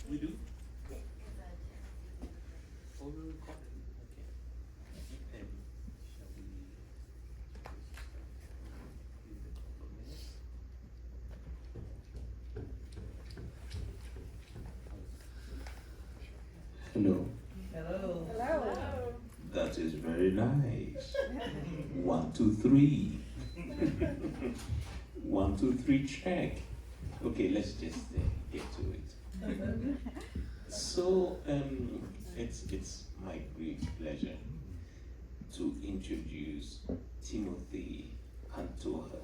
We do? Oh, we're recording. Okay. Shall we give it a couple of minutes? Hello. Hello. Hello. That is very nice. 1, 2, 3. 1, 2, 3, check. Okay, let's just get to it. So, it's my great pleasure to introduce Timothy Pantoja.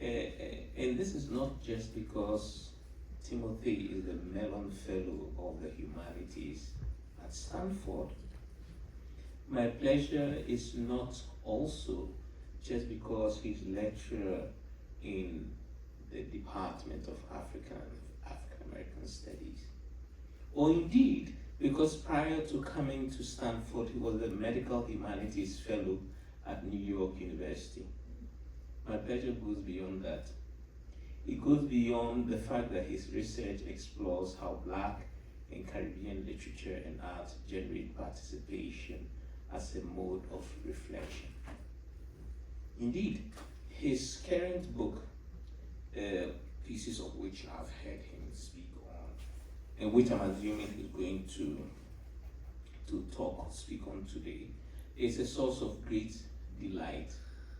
And this is not just because Timothy is the Mellon Fellow of the Humanities at Stanford. My pleasure is not also just because he's lecturer in the Department of African American Studies, or indeed because prior to coming to Stanford, he was a Medical Humanities Fellow at New York University. My pleasure goes beyond that. It goes beyond the fact that his research explores how Black and Caribbean literature and art generate participation as a mode of reflection. Indeed, his current book, pieces of which I've heard him speak on, and which I'm assuming he's going to speak on today, is a source of great delight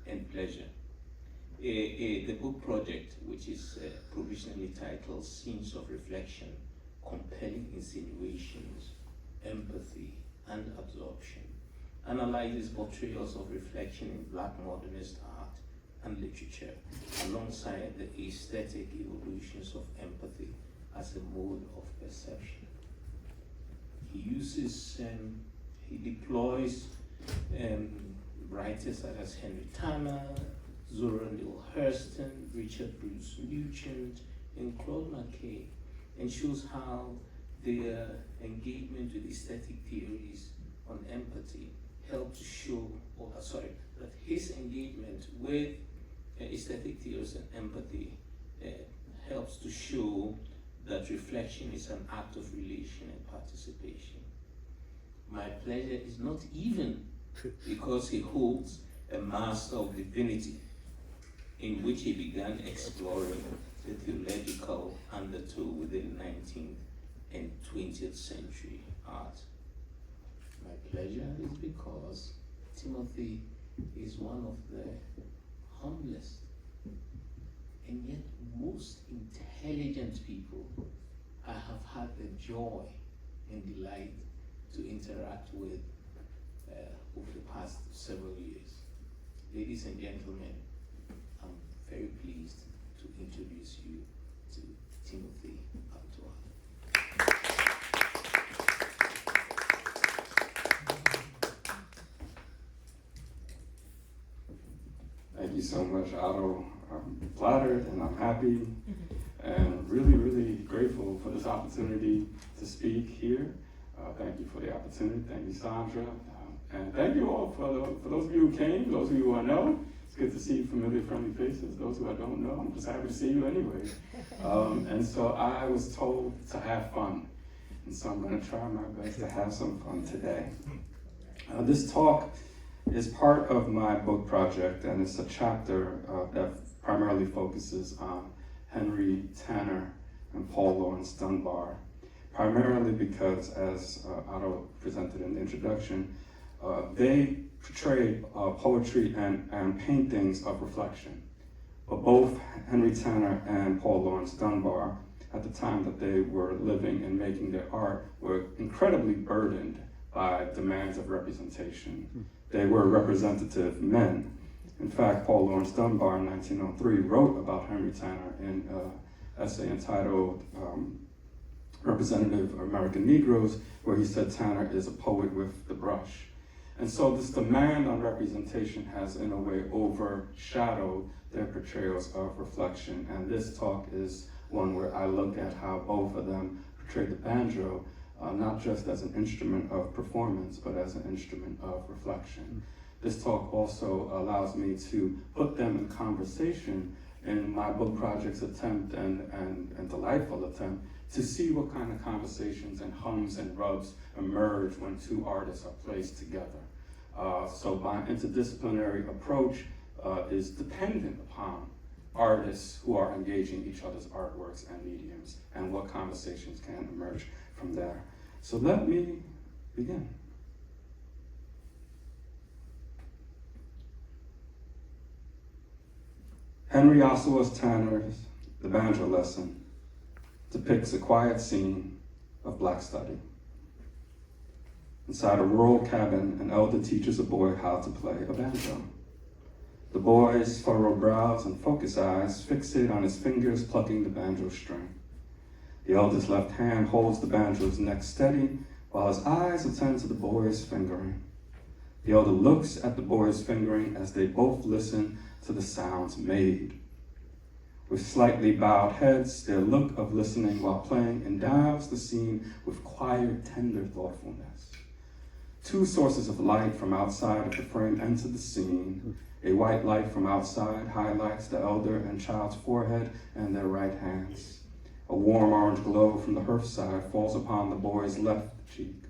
and pleasure. The book project, which is provisionally titled Scenes of Reflection, Compelling Insinuations, Empathy, and Absorption, analyzes portrayals of reflection in Black modernist art and literature, alongside the aesthetic evolutions of empathy as a mode of perception. He deploys writers such as Henry Tanner, Zora Neale Hurston, Richard Bruce Nugent, and Claude McKay, and shows how their engagement with aesthetic theories on empathy helped to show, that his engagement with aesthetic theories and empathy helps to show that reflection is an act of relation and participation. My pleasure is not even because he holds a Master of Divinity, in which he began exploring the theological undertow within 19th and 20th century art. My pleasure is because Timothy is one of the humblest and yet most intelligent people I have had the joy and delight to interact with over the past several years. Ladies and gentlemen, I'm very pleased to introduce you to Timothy Pantoja. Thank you so much, Otto. I'm flattered and I'm happy and really, really grateful for this opportunity to speak here. Thank you for the opportunity. Thank you, Sandra. And thank you all for those of you who came, those of you who I know. It's good to see familiar, friendly faces. Those who I don't know, I'm just happy to see you anyway. And so I was told to have fun. And so I'm going to try my best to have some fun today. This talk is part of my book project, and it's a chapter that primarily focuses on Henry Tanner and Paul Laurence Dunbar, primarily because, as Otto presented in the introduction, they portrayed poetry and paintings of reflection. But both Henry Tanner and Paul Laurence Dunbar, at the time that they were living and making their art, were incredibly burdened by demands of representation. They were representative men. In fact, Paul Laurence Dunbar in 1903 wrote about Henry Tanner in an essay entitled Representative of American Negroes, where he said Tanner is a poet with the brush. And so this demand on representation has in a way overshadowed their portrayals of reflection. And this talk is one where I look at how both of them portrayed the banjo, not just as an instrument of performance, but as an instrument of reflection. This talk also allows me to put them in conversation in my book project's attempt and delightful attempt to see what kind of conversations and hums and rubs emerge when two artists are placed together. So my interdisciplinary approach is dependent upon artists who are engaging each other's artworks and mediums and what conversations can emerge from there. So let me begin. Henry Ossawa's Tanner's The Banjo Lesson depicts a quiet scene of Black study. Inside a rural cabin, an elder teaches a boy how to play a banjo. The boy's furrowed brows and focused eyes fixate on his fingers plucking the banjo string. The elder's left hand holds the banjo's neck steady, while his eyes attend to the boy's fingering. The elder looks at the boy's fingering as they both listen to the sounds made. With slightly bowed heads, their look of listening while playing endows the scene with quiet, tender thoughtfulness. Two sources of light from outside of the frame enter the scene. A white light from outside highlights the elder and child's forehead and their right hands. A warm orange glow from the hearth side falls upon the boy's left cheek.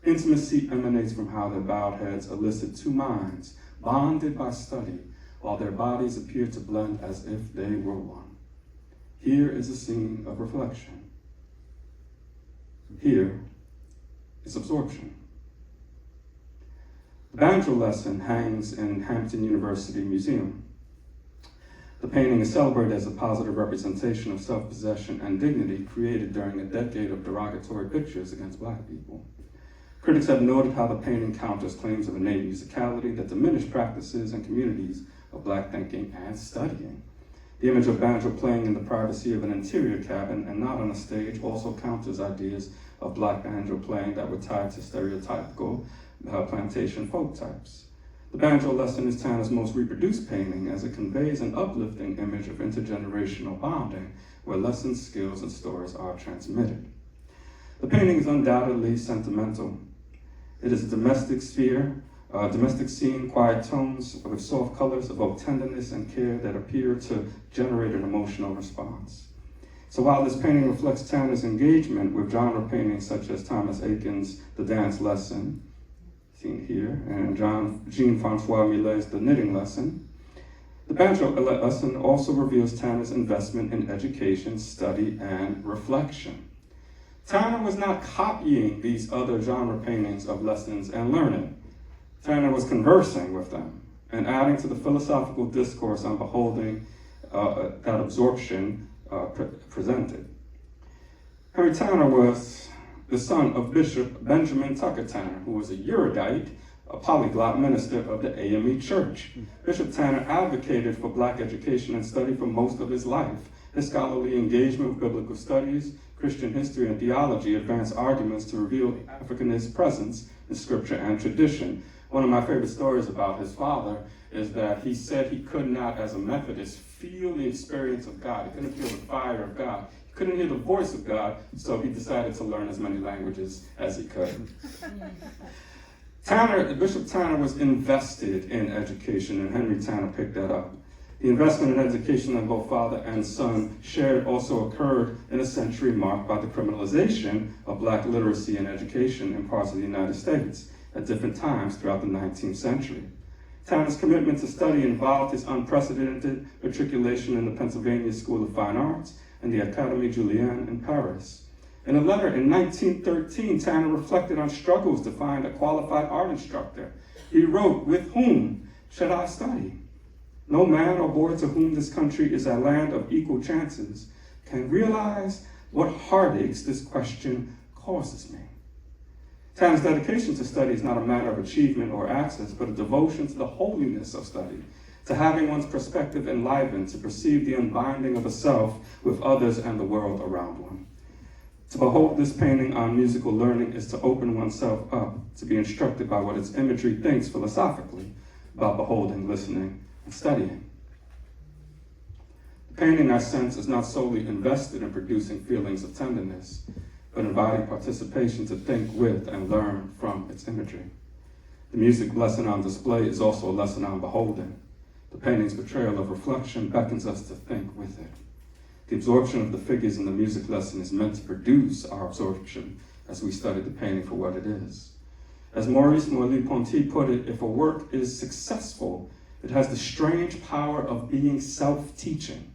Intimacy emanates from how their bowed heads elicit two minds, bonded by study, while their bodies appear to blend as if they were one. Here is a scene of reflection. Here is absorption. The Banjo Lesson hangs in Hampton University Museum. The painting is celebrated as a positive representation of self-possession and dignity created during a decade of derogatory pictures against Black people. Critics have noted how the painting counters claims of innate musicality that diminish practices and communities of Black thinking and studying. The image of banjo playing in the privacy of an interior cabin and not on a stage also counters ideas of Black banjo playing that were tied to stereotypical plantation folk types. The Banjo Lesson is Tanner's most reproduced painting as it conveys an uplifting image of intergenerational bonding where lessons, skills, and stories are transmitted. The painting is undoubtedly sentimental. It is a domestic scene, quiet tones with soft colors evoke tenderness and care that appear to generate an emotional response. So while this painting reflects Tanner's engagement with genre paintings such as Thomas Aiken's The Dance Lesson, seen here, and Jean-Francois Millet's The Knitting Lesson, the Banjo Lesson also reveals Tanner's investment in education, study, and reflection. Tanner was not copying these other genre paintings of lessons and learning. Tanner was conversing with them and adding to the philosophical discourse on beholding that absorption presented. Henry Tanner was the son of Bishop Benjamin Tucker Tanner, who was a erudite, a polyglot minister of the AME Church. Bishop Tanner advocated for Black education and study for most of his life. His scholarly engagement with biblical studies, Christian history, and theology advanced arguments to reveal Africanist presence in scripture and tradition. One of my favorite stories about his father is that he said he could not, as a Methodist, feel the experience of God. He couldn't feel the fire of God. He couldn't hear the voice of God, so he decided to learn as many languages as he could. Bishop Tanner was invested in education, and Henry Tanner picked that up. The investment in education that both father and son shared also occurred in a century marked by the criminalization of Black literacy and education in parts of the United States at different times throughout the 19th century. Tanner's commitment to study involved his unprecedented matriculation in the Pennsylvania School of Fine Arts and the Académie Julienne in Paris. In a letter in 1913, Tanner reflected on struggles to find a qualified art instructor. He wrote, "With whom should I study? No man or boy to whom this country is a land of equal chances can realize what heartaches this question causes me." Tanner's dedication to study is not a matter of achievement or access, but a devotion to the holiness of study, to having one's perspective enlivened, to perceive the unbinding of a self with others and the world around one. To behold this painting on musical learning is to open oneself up, to be instructed by what its imagery thinks philosophically about beholding, listening, and studying. The painting, I sense, is not solely invested in producing feelings of tenderness, but inviting participation to think with and learn from its imagery. The music lesson on display is also a lesson on beholding. The painting's portrayal of reflection beckons us to think with it. The absorption of the figures in the music lesson is meant to produce our absorption as we study the painting for what it is. As Maurice Merleau-Ponty put it, if a work is successful, it has the strange power of being self-teaching.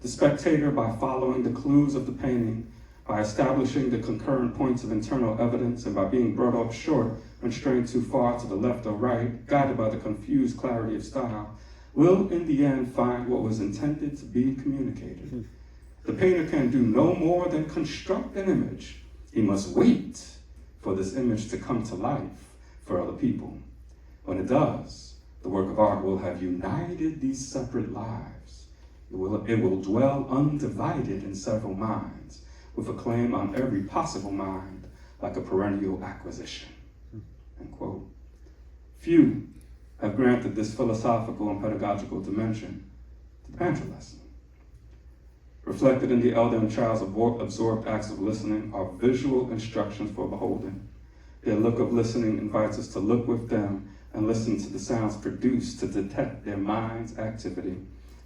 The spectator, by following the clues of the painting, by establishing the concurrent points of internal evidence, and by being brought up short when straying too far to the left or right, guided by the confused clarity of style, will in the end find what was intended to be communicated. The painter can do no more than construct an image. He must wait for this image to come to life for other people. When it does, the work of art will have united these separate lives. It will dwell undivided in several minds, with a claim on every possible mind, like a perennial acquisition. End quote. Few have granted this philosophical and pedagogical dimension to the Banjo lesson. Reflected in the elder and child's absorbed acts of listening are visual instructions for beholding. Their look of listening invites us to look with them and listen to the sounds produced to detect their mind's activity,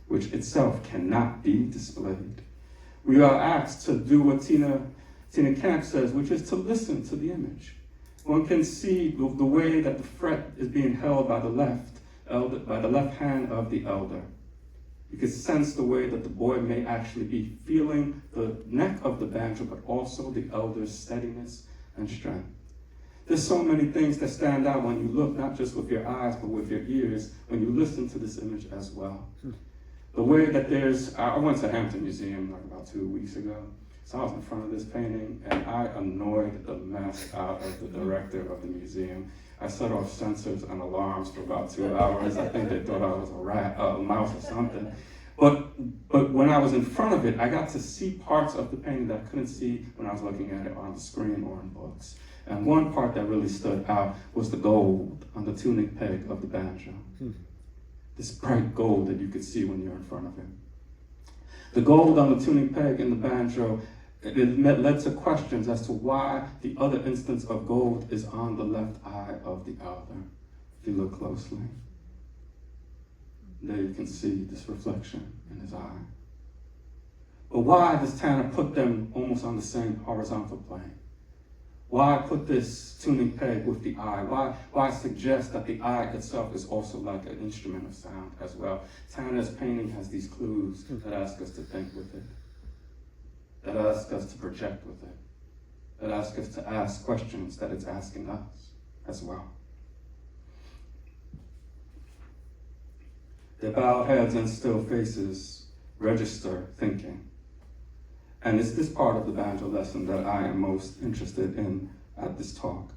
which itself cannot be displayed. We are asked to do what Tina Camp says, which is to listen to the image. One can see the way that the fret is being held by the left hand of the elder. You can sense the way that the boy may actually be feeling the neck of the banjo, but also the elder's steadiness and strength. There's so many things that stand out when you look, not just with your eyes, but with your ears, when you listen to this image as well. The way that I went to Hampton Museum like about 2 weeks ago. So I was in front of this painting and I annoyed the mess out of the director of the museum. I set off sensors and alarms for about 2 hours. I think they thought I was a mouse or something. But when I was in front of it, I got to see parts of the painting that I couldn't see when I was looking at it on the screen or in books. And one part that really stood out was the gold on the tuning peg of the banjo. This bright gold that you could see when you're in front of it. The gold on the tuning peg in the banjo, it led to questions as to why the other instance of gold is on the left eye of the elder. If you look closely, there you can see this reflection in his eye. But why does Tanner put them almost on the same horizontal plane? Why put this tuning peg with the eye? Why suggest that the eye itself is also like an instrument of sound as well? Tanner's painting has these clues that ask us to think with it, that ask us to project with it, that ask us to ask questions that it's asking us as well. Their bowed heads and still faces register thinking. And it's this part of the banjo lesson that I am most interested in at this talk.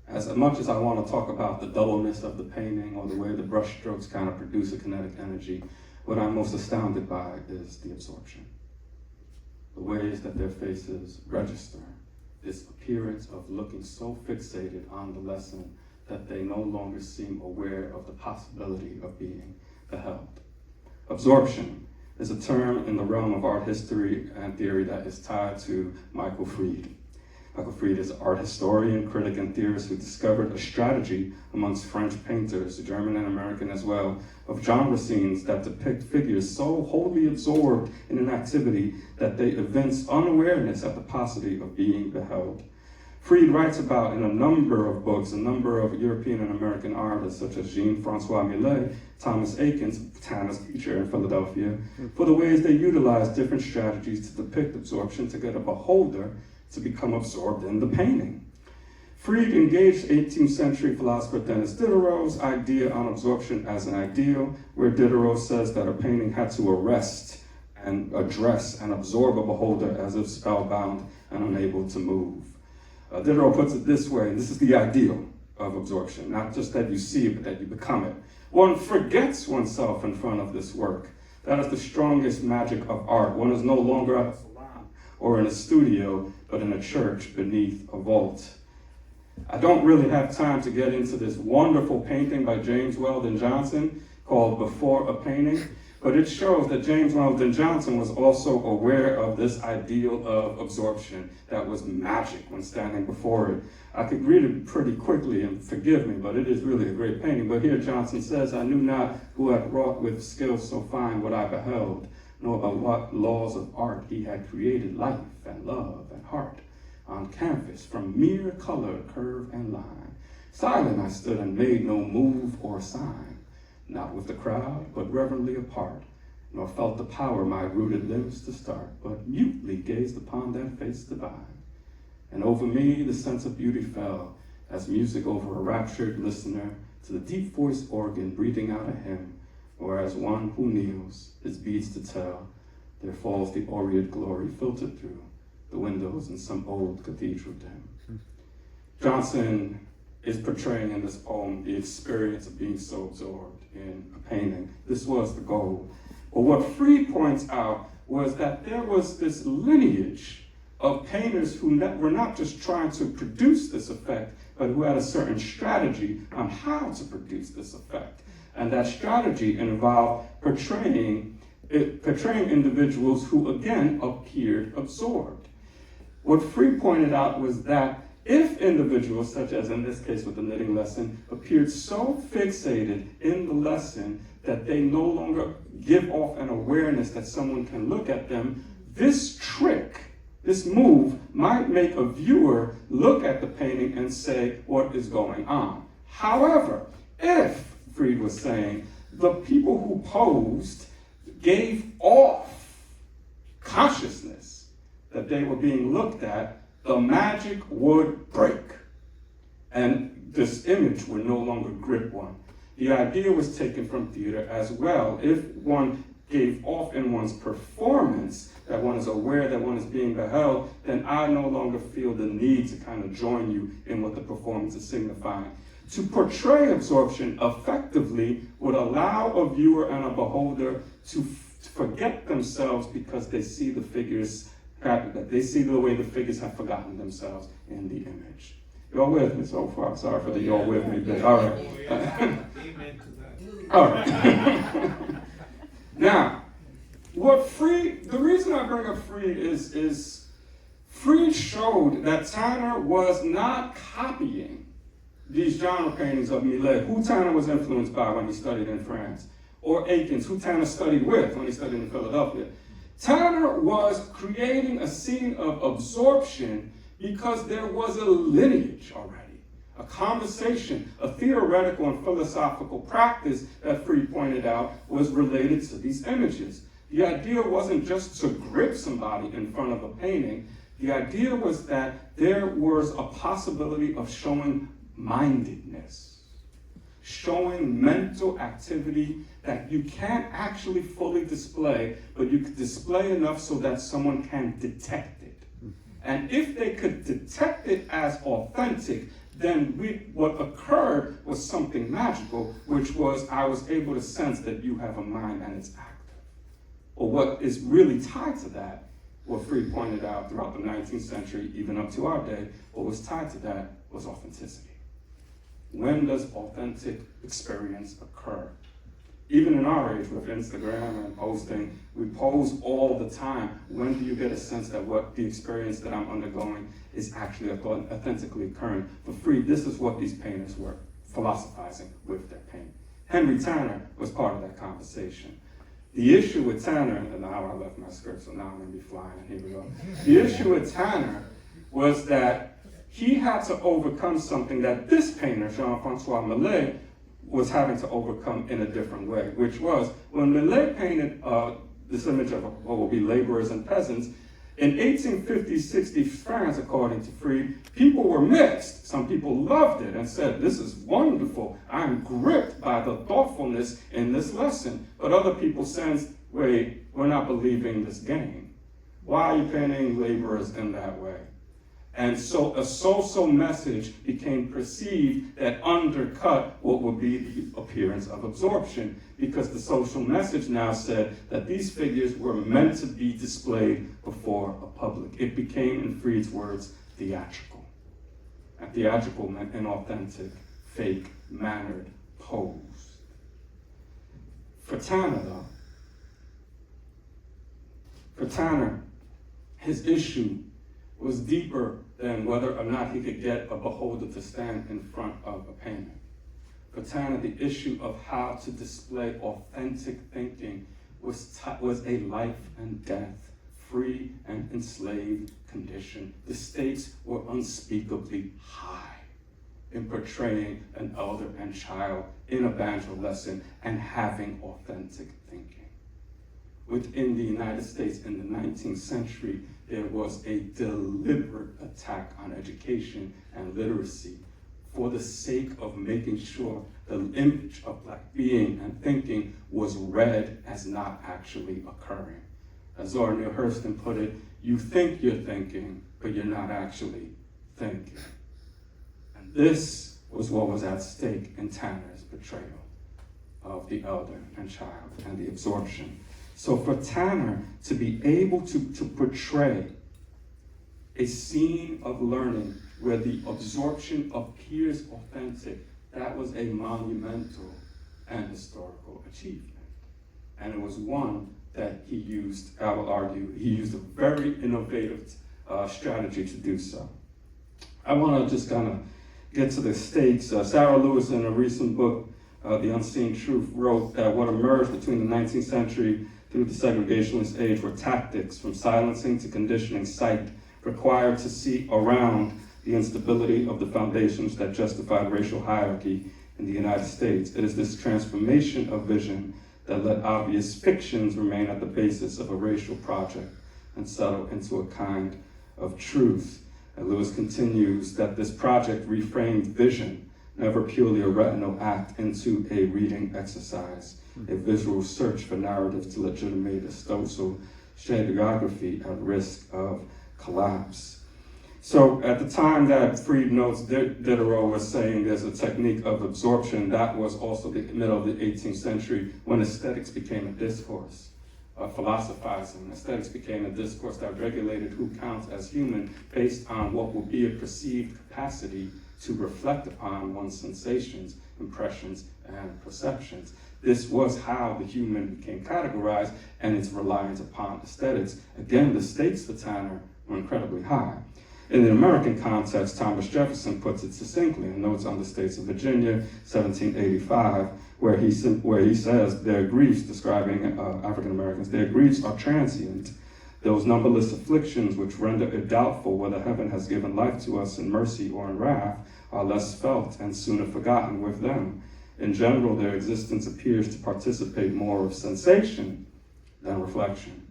As much as I want to talk about the doubleness of the painting or the way the brush strokes kind of produce a kinetic energy, what I'm most astounded by is the absorption. The ways that their faces register this appearance of looking so fixated on the lesson that they no longer seem aware of the possibility of being beheld. Absorption is a term in the realm of art history and theory that is tied to Michael Fried. Michael Fried is an art historian, critic, and theorist who discovered a strategy amongst French painters, German and American as well, of genre scenes that depict figures so wholly absorbed in an activity that they evince unawareness at the possibility of being beheld. Fried writes about, in a number of books, a number of European and American artists such as Jean-Francois Millet, Thomas Eakins, Tanner's teacher in Philadelphia, for the ways they utilize different strategies to depict absorption to get a beholder to become absorbed in the painting. Fried engaged 18th century philosopher Denis Diderot's idea on absorption as an ideal, where Diderot says that a painting had to arrest and address and absorb a beholder as if spellbound and unable to move. Diderot puts it this way, and this is the ideal of absorption, not just that you see it, but that you become it. One forgets oneself in front of this work. That is the strongest magic of art. One is no longer at a salon or in a studio, but in a church beneath a vault. I don't really have time to get into this wonderful painting by James Weldon Johnson called Before a Painting, but it shows that James Weldon Johnson was also aware of this ideal of absorption that was magic when standing before it. I could read it pretty quickly, and forgive me, but it is really a great painting. But here Johnson says, "I knew not who had wrought with skill so fine what I beheld. nor by what laws of art he had created life and love and heart on canvas from mere color, curve, and line. Silent I stood and made no move or sign, not with the crowd, but reverently apart, nor felt the power my rooted limbs to start, but mutely gazed upon that face divine. And over me the sense of beauty fell, as music over a raptured listener, to the deep-voiced organ breathing out a hymn, or as one who kneels, his beads to tell, there falls the aureate glory filtered through the windows in some old cathedral dim. Johnson is portraying in this poem the experience of being so absorbed in a painting. This was the goal. But what Freed points out was that there was this lineage of painters who were not just trying to produce this effect, but who had a certain strategy on how to produce this effect. And that strategy involved portraying individuals who, again, appeared absorbed. What Freed pointed out was that if individuals, such as in this case with the knitting lesson, appeared so fixated in the lesson that they no longer give off an awareness that someone can look at them, this trick, this move might make a viewer look at the painting and say, what is going on? However, if, Freed was saying, the people who posed gave off consciousness that they were being looked at, the magic would break. And this image would no longer grip one. The idea was taken from theater as well. If one gave off in one's performance that one is aware that one is being beheld, then I no longer feel the need to kind of join you in what the performance is signifying. To portray absorption effectively would allow a viewer and a beholder to forget themselves because they see the figures, they see the way the figures have forgotten themselves in the image. Y'all with me so far? Sorry for the y'all with me bit. All right. Amen to that. All right. Now, the reason I bring up Freed is Freed showed that Tanner was not copying these genre paintings of Millet, who Tanner was influenced by when he studied in France, or Akins, who Tanner studied with when he studied in Philadelphia. Tanner was creating a scene of absorption because there was a lineage already, a conversation, a theoretical and philosophical practice that Freed pointed out was related to these images. The idea wasn't just to grip somebody in front of a painting. The idea was that there was a possibility of showing mindedness, showing mental activity that you can't actually fully display, but you could display enough so that someone can detect it. And if they could detect it as authentic, then what occurred was something magical, which was I was able to sense that you have a mind and it's active. Or what is really tied to that, what Freed pointed out throughout the 19th century, even up to our day, what was tied to that was authenticity. When does authentic experience occur? Even in our age with Instagram and posting, we pose all the time. When do you get a sense that what the experience that I'm undergoing is actually authentically occurring? For Freed, this is what these painters were philosophizing with their paint. Henry Tanner was part of that conversation. The issue with Tanner, and now I left my skirt, so now I'm gonna be flying, and here we go. The issue with Tanner was that he had to overcome something that this painter, Jean-Francois Millet, was having to overcome in a different way, which was when Millet painted this image of what will be laborers and peasants, in 1850-60 France, according to Freed, people were mixed. Some people loved it and said, this is wonderful. I'm gripped by the thoughtfulness in this lesson. But other people sensed, wait, we're not believing this game. Why are you painting laborers in that way? And so a social message became perceived that undercut what would be the appearance of absorption, because the social message now said that these figures were meant to be displayed before a public. It became, in Freed's words, theatrical. And theatrical meant inauthentic, fake, mannered, posed. For Tanner, his issue was deeper than whether or not he could get a beholder to stand in front of a painting. For Tanner, the issue of how to display authentic thinking was a life and death, free and enslaved condition. The stakes were unspeakably high in portraying an elder and child in a banjo lesson and having authentic thinking. Within the United States in the 19th century, there was a deliberate attack on education and literacy for the sake of making sure the image of Black being and thinking was read as not actually occurring. As Zora Neale Hurston put it, you think you're thinking, but you're not actually thinking. And this was what was at stake in Tanner's portrayal of the elder and child and the absorption. So for Tanner to be able to portray a scene of learning where the absorption appears authentic, that was a monumental and historical achievement. And it was one that he used, I will argue, he used a very innovative strategy to do so. I want to just kind of get to the stakes. Sarah Lewis, in a recent book, The Unseen Truth, wrote that what emerged between the 19th century through the segregationist age were tactics from silencing to conditioning sight required to see around the instability of the foundations that justified racial hierarchy in the United States. It is this transformation of vision that let obvious fictions remain at the basis of a racial project and settle into a kind of truth. And Lewis continues that this project reframed vision, never purely a retinal act, into a reading exercise, a visual search for narratives to legitimate a social stratigraphy at risk of collapse. So at the time that Freed notes Diderot was saying there's a technique of absorption, that was also the middle of the 18th century when aesthetics became a discourse. Philosophizing, aesthetics became a discourse that regulated who counts as human based on what would be a perceived capacity to reflect upon one's sensations, impressions, and perceptions. This was how the human became categorized and its reliance upon aesthetics. Again, the stakes for Tanner were incredibly high. In the American context, Thomas Jefferson puts it succinctly in Notes on the States of Virginia, 1785, where he says, their griefs, describing African Americans, their griefs are transient. Those numberless afflictions which render it doubtful whether heaven has given life to us in mercy or in wrath are less felt and sooner forgotten with them. In general, their existence appears to participate more of sensation than reflection.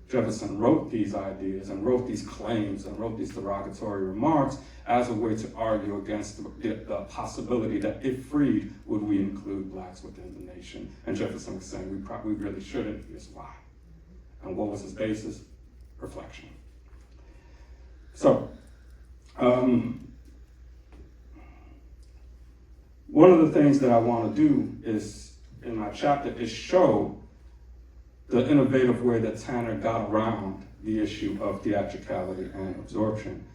Jefferson wrote these ideas and wrote these claims and wrote these derogatory remarks as a way to argue against the possibility that if freed, would we include Blacks within the nation? And Jefferson was saying we really shouldn't, here's why. And what was his basis? Reflection. So, one of the things that I want to do is, in my chapter, is show the innovative way that Tanner got around the issue of theatricality and absorption.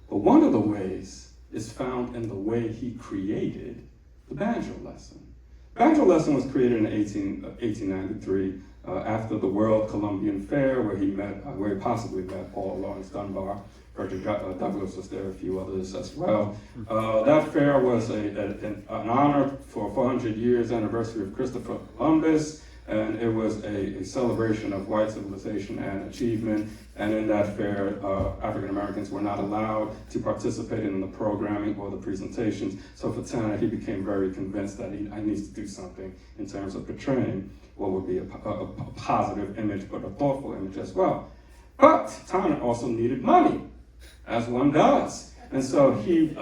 But one of the ways is found in the way he created the banjo lesson. Banjo lesson was created in 1893 after the World Columbian Fair, where he possibly met Laurence Dunbar. Frederick Douglass was there, a few others as well. That fair was an honor for 400 years anniversary of Christopher Columbus, and it was a celebration of white civilization and achievement. And in that fair, African Americans were not allowed to participate in the programming or the presentations. So for Tanner, he became very convinced that he needs to do something in terms of portraying what would be a positive image, but a thoughtful image as well. But Tanner also needed money, as one does. And so he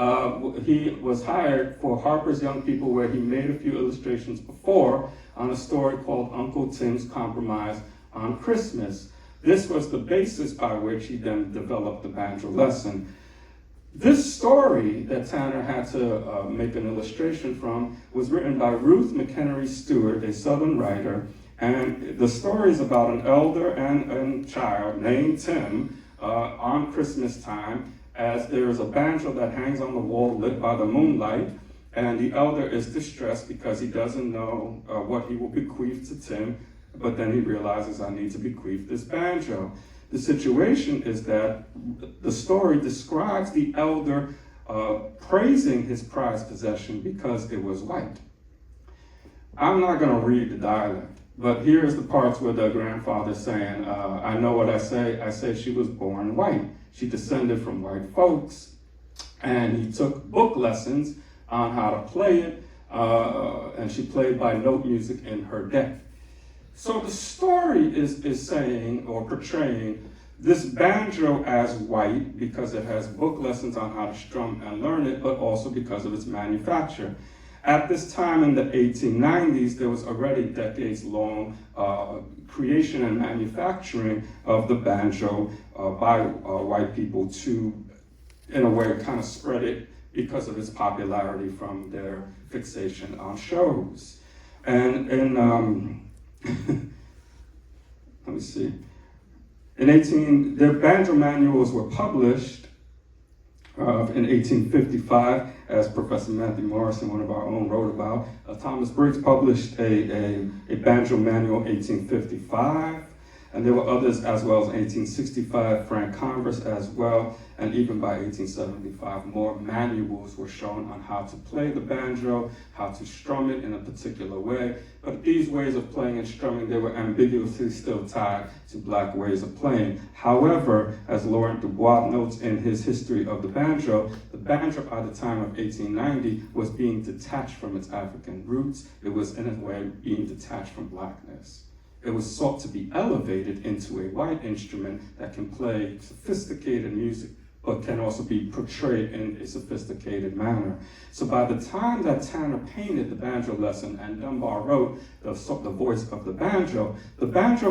was hired for Harper's Young People, where he made a few illustrations before on a story called Uncle Tim's Compromise on Christmas. This was the basis by which he then developed the banjo lesson. This story that Tanner had to make an illustration from was written by Ruth McHenry Stewart, a Southern writer, and the story is about an elder and child named Tim on Christmas time, as there is a banjo that hangs on the wall lit by the moonlight, and the elder is distressed because he doesn't know what he will bequeath to Tim, but then he realizes, I need to bequeath this banjo. The situation is that the story describes the elder praising his prized possession because it was white. I'm not going to read the dialect, But here's the parts where the grandfather's saying, I know what I say she was born white. She descended from white folks. And he took book lessons on how to play it, and she played by note music in her deck. So the story is saying or portraying this banjo as white because it has book lessons on how to strum and learn it, but also because of its manufacture. At this time in the 1890s, there was already decades-long creation and manufacturing of the banjo by white people to, in a way, kind of spread it because of its popularity from their fixation on shows. And let me see. Their banjo manuals were published in 1855, as Professor Matthew Morrison, one of our own, wrote about. Thomas Briggs published a banjo manual in 1855, and there were others as well as 1865, Frank Converse as well, and even by 1875, more manuals were shown on how to play the banjo, how to strum it in a particular way. But these ways of playing and strumming, they were ambiguously still tied to black ways of playing. However, as Laurent Dubois notes in his history of the banjo by the time of 1890 was being detached from its African roots. It was in a way being detached from blackness. It was sought to be elevated into a white instrument that can play sophisticated music, but can also be portrayed in a sophisticated manner. So by the time that Tanner painted the banjo lesson and Dunbar wrote the voice of the banjo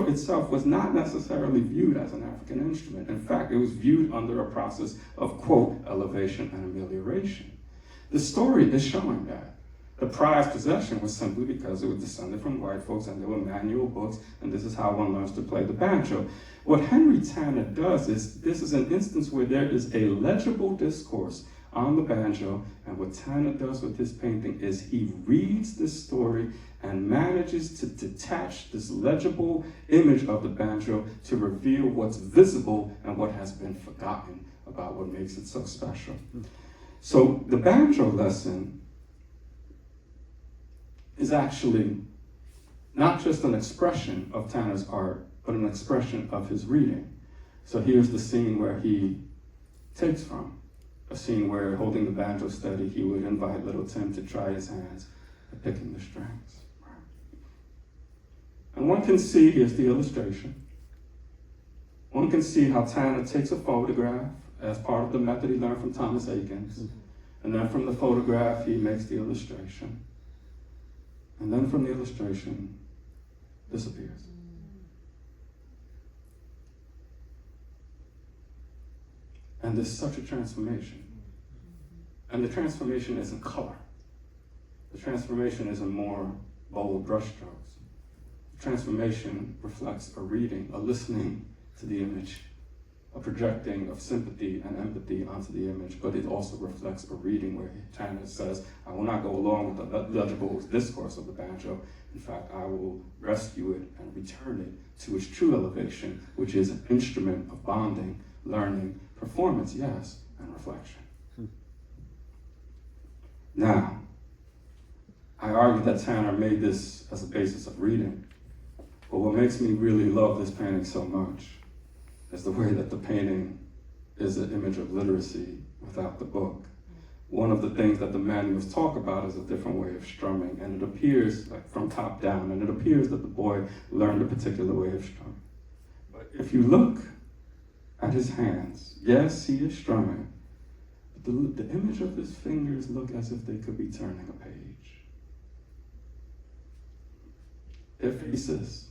itself was not necessarily viewed as an African instrument. In fact, it was viewed under a process of, quote, elevation and amelioration. The story is showing that. The prized possession was simply because it was descended from white folks and there were manual books, and this is how one learns to play the banjo. What Henry Tanner does is, this is an instance where there is a legible discourse on the banjo, and what Tanner does with his painting is he reads this story and manages to detach this legible image of the banjo to reveal what's visible and what has been forgotten about what makes it so special. So the banjo lesson is actually not just an expression of Tanner's art, but an expression of his reading. So here's the scene where he takes from, a scene where, holding the banjo steady, he would invite little Tim to try his hands at picking the strings. And one can see, here's the illustration, one can see how Tanner takes a photograph as part of the method he learned from Thomas Aikens, and then from the photograph he makes the illustration. And then from the illustration, disappears. And there's such a transformation. And the transformation isn't color. The transformation isn't more bold brushstrokes. The transformation reflects a reading, a listening to the image, a projecting of sympathy and empathy onto the image, but it also reflects a reading where Tanner says, I will not go along with the legible discourse of the banjo. In fact, I will rescue it and return it to its true elevation, which is an instrument of bonding, learning, performance, yes, and reflection. Now, I argue that Tanner made this as a basis of reading, but what makes me really love this painting so much is the way that the painting is an image of literacy without the book. One of the things that the manuals talk about is a different way of strumming, and it appears like from top down, and it appears that the boy learned a particular way of strumming. But if you look at his hands, yes, he is strumming, but the image of his fingers look as if they could be turning a page. Their faces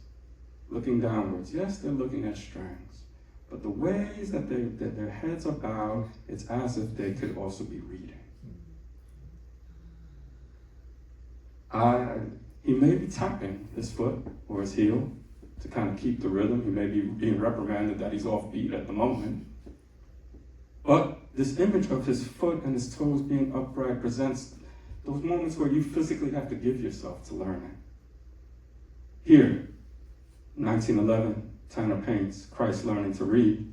looking downwards, yes, they're looking at strings, but the ways that their heads are bowed, it's as if they could also be reading. He may be tapping his foot or his heel to kind of keep the rhythm. He may be being reprimanded that he's off beat at the moment. But this image of his foot and his toes being upright presents those moments where you physically have to give yourself to learning. Here, 1911, Tanner paints Christ learning to read.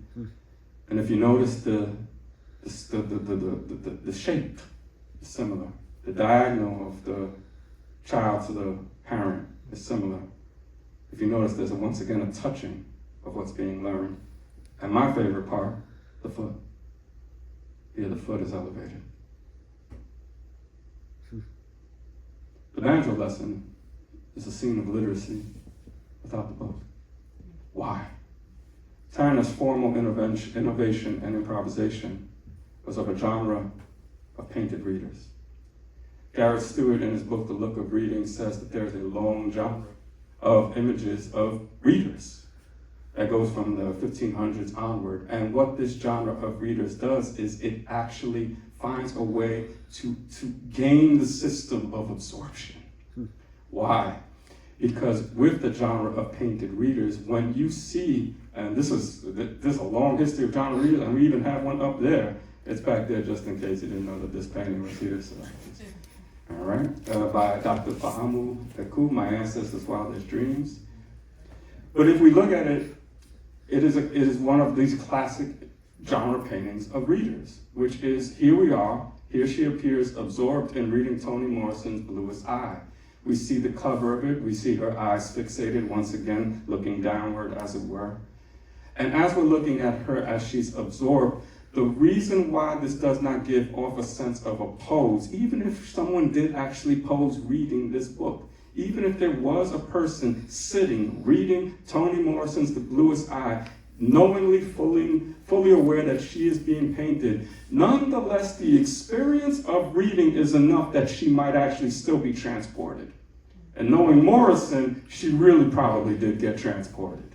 And if you notice the shape is similar. The diagonal of the child to the parent is similar. If you notice, there's once again a touching of what's being learned. And my favorite part, the foot. Here, the foot is elevated. The banjo lesson is a scene of literacy without the book. Why? Tanner's formal innovation and improvisation was of a genre of painted readers. Garrett Stewart, in his book, The Look of Reading, says that there's a long genre of images of readers that goes from the 1500s onward. And what this genre of readers does is it actually finds a way to game the system of absorption. Why? Because with the genre of painted readers, when you see, and this is a long history of genre readers, and we even have one up there. It's back there just in case you didn't know that this painting was here. So, all right, by Dr. Fahamu Eku, My Ancestors' Wildest Dreams. But if we look at it, it is one of these classic genre paintings of readers, which is, here we are, here she appears absorbed in reading Toni Morrison's Bluest Eye. We see the cover of it, we see her eyes fixated, once again, looking downward, as it were. And as we're looking at her as she's absorbed, the reason why this does not give off a sense of a pose, even if someone did actually pose reading this book, even if there was a person sitting, reading Toni Morrison's The Bluest Eye, knowingly, fully aware that she is being painted, nonetheless, the experience of reading is enough that she might actually still be transported. And knowing Morrison, she really probably did get transported.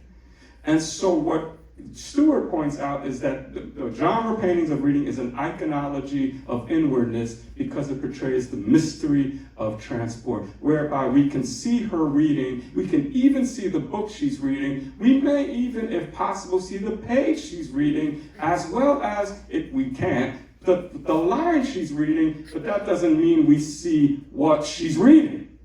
And so what Stewart points out is that the genre paintings of reading is an iconology of inwardness because it portrays the mystery of transport, whereby we can see her reading, we can even see the book she's reading, we may even, if possible, see the page she's reading, as well as, if we can't, the line she's reading, but that doesn't mean we see what she's reading.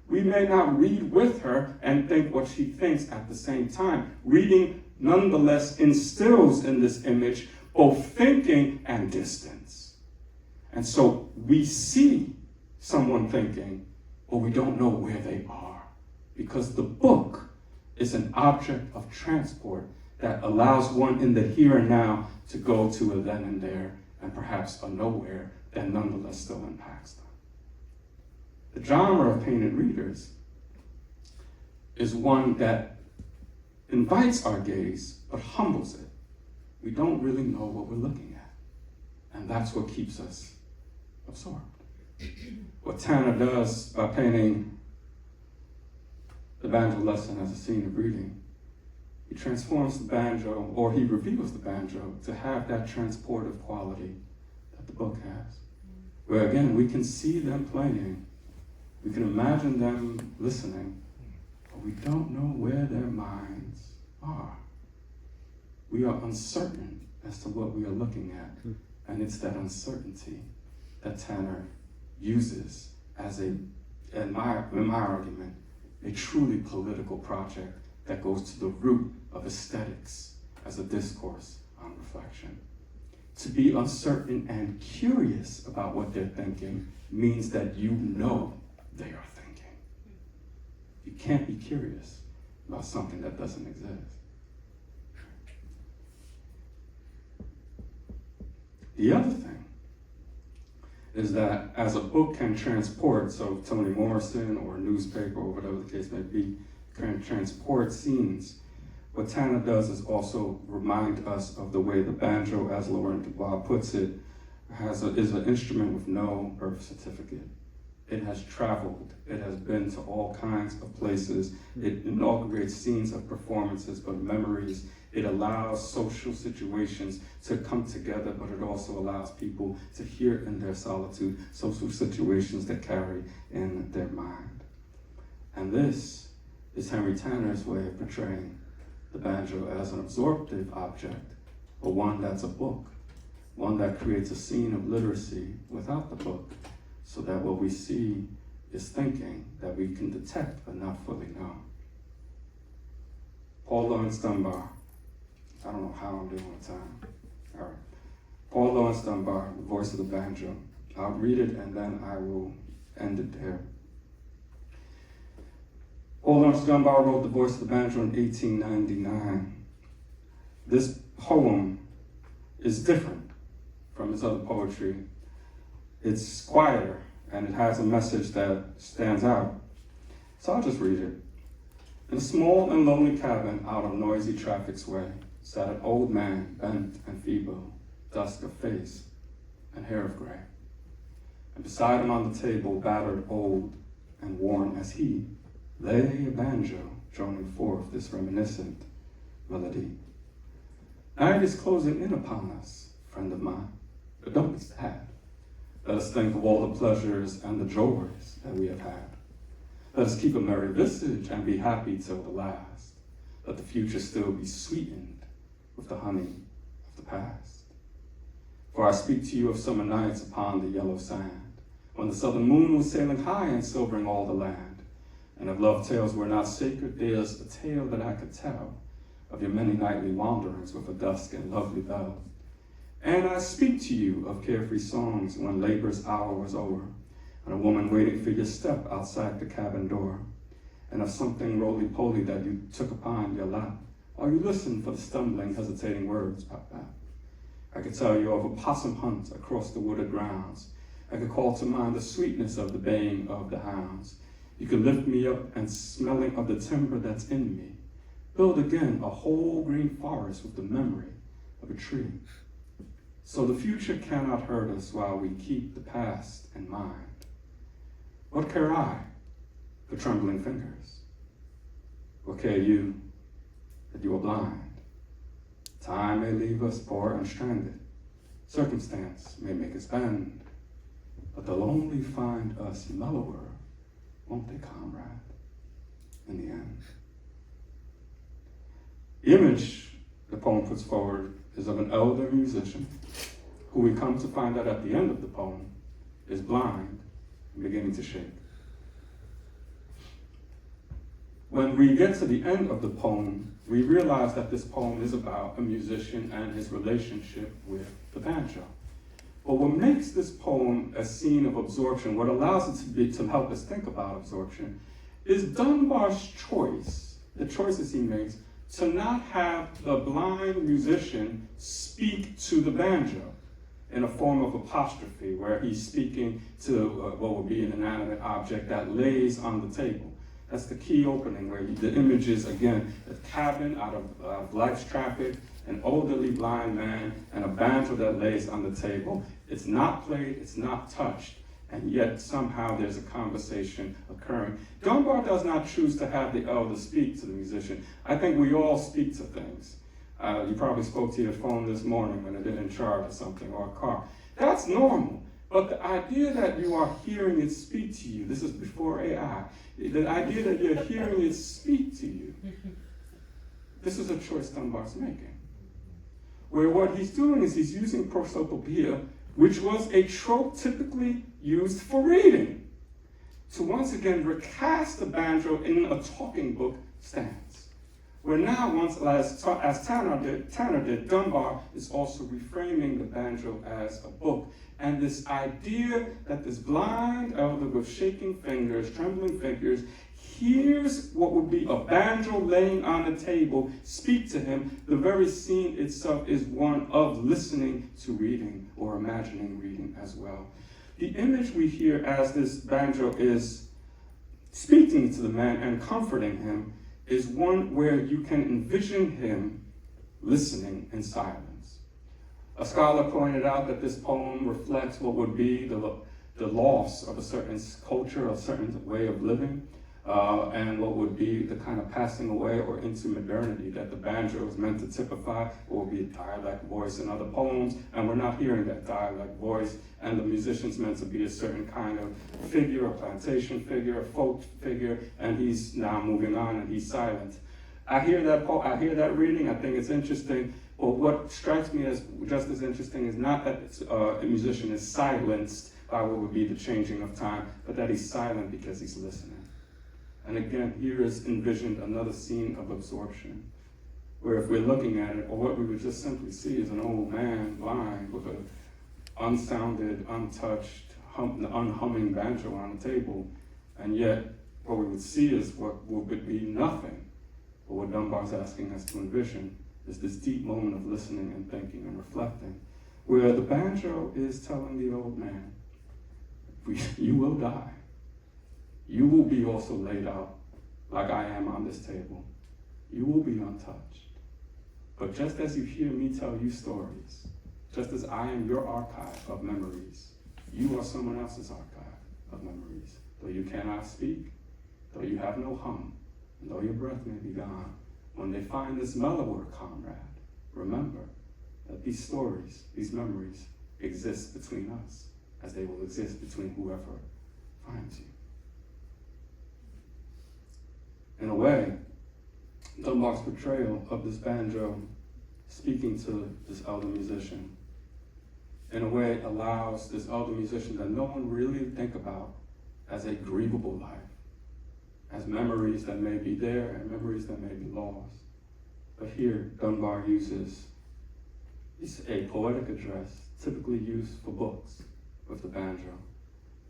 We may not read with her and think what she thinks at the same time. Reading nonetheless instills in this image both thinking and distance. And so we see someone thinking, but we don't know where they are, because the book is an object of transport that allows one in the here and now to go to a then and there, and perhaps a nowhere that nonetheless still impacts them. The genre of painted readers is one that invites our gaze, but humbles it. We don't really know what we're looking at. And that's what keeps us absorbed. What Tanner does by painting the banjo lesson as a scene of reading, he transforms the banjo, or he reveals the banjo, to have that transportive quality that the book has. Where again, we can see them playing, we can imagine them listening, but we don't know where their minds are. We are uncertain as to what we are looking at, and it's that uncertainty that Tanner uses as in my argument, a truly political project that goes to the root of aesthetics as a discourse on reflection. To be uncertain and curious about what they're thinking means that you know they are thinking. You can't be curious about something that doesn't exist. The other thing is that as a book can transport, so Toni Morrison or a newspaper or whatever the case may be, can transport scenes, what Tanner does is also remind us of the way the banjo, as Laurence puts it, is an instrument with no birth certificate. It has traveled, it has been to all kinds of places, it inaugurates scenes of performances, but memories. It allows social situations to come together, but it also allows people to hear in their solitude social situations that carry in their mind. And this is Henry Tanner's way of portraying the banjo as an absorptive object, but one that's a book, one that creates a scene of literacy without the book, so that what we see is thinking that we can detect but not fully know. Paul Laurence Dunbar. I don't know how I'm doing with time. All right. Paul Laurence Dunbar, The Voice of the Banjo. I'll read it and then I will end it there. Paul Laurence Dunbar wrote The Voice of the Banjo in 1899. This poem is different from his other poetry. It's quieter, and it has a message that stands out. So I'll just read it. In a small and lonely cabin out of noisy traffic's way sat an old man, bent and feeble, dusk of face and hair of gray. And beside him on the table, battered, old, and worn as he, lay a banjo droning forth this reminiscent melody. Night is closing in upon us, friend of mine, but don't be sad. Let us think of all the pleasures and the joys that we have had. Let us keep a merry visage and be happy till the last. Let the future still be sweetened with the honey of the past. For I speak to you of summer nights upon the yellow sand, when the southern moon was sailing high and silvering all the land. And if love tales were not sacred, there's a tale that I could tell of your many nightly wanderings with a dusk and lovely belle. And I speak to you of carefree songs when labor's hour was over, and a woman waiting for your step outside the cabin door, and of something roly-poly that you took upon your lap, while you listened for the stumbling, hesitating words pop out. I could tell you of a possum hunt across the wooded grounds. I could call to mind the sweetness of the baying of the hounds. You could lift me up and smelling of the timber that's in me, build again a whole green forest with the memory of a tree. So the future cannot hurt us while we keep the past in mind. What care I for trembling fingers? What care you that you are blind? Time may leave us poor and stranded. Circumstance may make us bend. But they'll only find us mellower, won't they, comrade, in the end? The image the poem puts forward is of an elder musician who we come to find out at the end of the poem is blind and beginning to shake. When we get to the end of the poem, we realize that this poem is about a musician and his relationship with the banjo. But what makes this poem a scene of absorption, what allows it to help us think about absorption, is Dunbar's choice, the choices he makes, to not have the blind musician speak to the banjo in a form of apostrophe, where he's speaking to what would be an inanimate object that lays on the table. That's the key opening, where the image is, again, a cabin out of life's traffic, an elderly blind man, and a banjo that lays on the table. It's not played, it's not touched, and yet somehow there's a conversation occurring. Dunbar does not choose to have the elder speak to the musician. I think we all speak to things. You probably spoke to your phone this morning when it didn't charge or something, or a car. That's normal. But the idea that you are hearing it speak to you, this is before AI, the idea that you're hearing it speak to you, this is a choice Dunbar's making. Where what he's doing is he's using prosopopia, which was a trope typically used for reading, to once again recast the banjo in a talking book stance. Where now, once as Tanner did, Dunbar is also reframing the banjo as a book. And this idea that this blind elder with shaking fingers, trembling fingers, hears what would be a banjo laying on the table speak to him, the very scene itself is one of listening to reading or imagining reading as well. The image we hear as this banjo is speaking to the man and comforting him is one where you can envision him listening in silence. A scholar pointed out that this poem reflects what would be the loss of a certain culture, a certain way of living, and what would be the kind of passing away or into modernity that the banjo is meant to typify, or be a dialect voice in other poems, and we're not hearing that dialect voice, and the musician's meant to be a certain kind of figure, a plantation figure, a folk figure, and he's now moving on and he's silent. I hear that reading, I think it's interesting, but what strikes me as just as interesting is not that a musician is silenced by what would be the changing of time, but that he's silent because he's listening. And again, here is envisioned another scene of absorption, where if we're looking at it, or what we would just simply see is an old man blind with an unsounded, untouched, unhumming banjo on the table, and yet what we would see is what would be nothing. But what Dunbar's asking us to envision is this deep moment of listening and thinking and reflecting, where the banjo is telling the old man, you will die. You will be also laid out like I am on this table. You will be untouched. But just as you hear me tell you stories, just as I am your archive of memories, you are someone else's archive of memories. Though you cannot speak, though you have no hum, and though your breath may be gone, when they find this mellower comrade, remember that these stories, these memories, exist between us, as they will exist between whoever finds you. In a way, Dunbar's portrayal of this banjo speaking to this elder musician, in a way allows this elder musician that no one really think about as a grievable life, as memories that may be there and memories that may be lost. But here, Dunbar uses a poetic address, typically used for books with the banjo,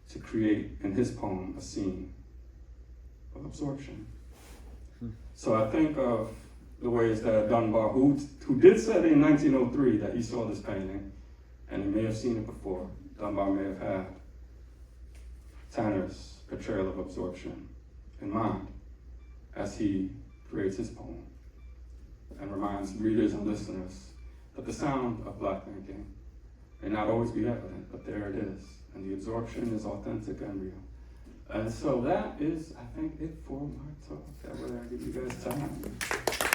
to create in his poem a scene of absorption. So I think of the ways that Dunbar, who did say in 1903 that he saw this painting, and he may have seen it before. Dunbar may have had Tanner's portrayal of absorption in mind as he creates his poem, and reminds readers and listeners that the sound of Black thinking may not always be evident, but there it is, and the absorption is authentic and real. And so that is, I think, it for my talk. That way I give you guys time.